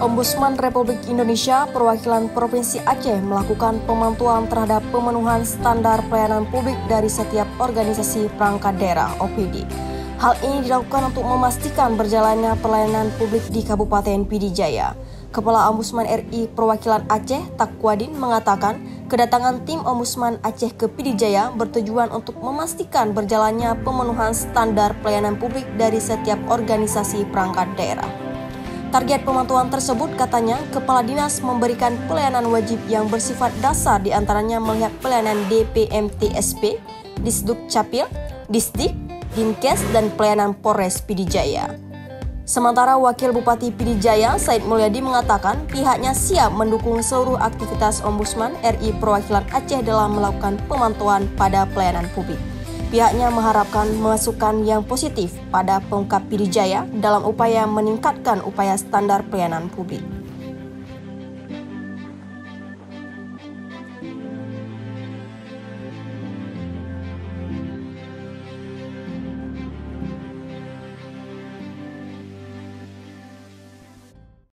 Ombudsman Republik Indonesia Perwakilan Provinsi Aceh melakukan pemantauan terhadap pemenuhan standar pelayanan publik dari setiap organisasi perangkat daerah (OPD). Hal ini dilakukan untuk memastikan berjalannya pelayanan publik di Kabupaten Pd Jaya. Kepala Ombudsman RI Perwakilan Aceh, Takwadin, mengatakan kedatangan tim Ombudsman Aceh ke Pd Jaya bertujuan untuk memastikan berjalannya pemenuhan standar pelayanan publik dari setiap organisasi perangkat daerah. Target pemantauan tersebut, katanya, Kepala Dinas memberikan pelayanan wajib yang bersifat dasar, diantaranya melihat pelayanan DPMTSP, Disduk Capil, Disdik, Dinkes, dan pelayanan Polres Pd Jaya. Sementara Wakil Bupati Pd Jaya, Said Mulyadi, mengatakan pihaknya siap mendukung seluruh aktivitas Ombudsman RI Perwakilan Aceh dalam melakukan pemantauan pada pelayanan publik. Pihaknya mengharapkan masukan yang positif pada Pemkab Pd Jaya dalam upaya meningkatkan upaya standar pelayanan publik.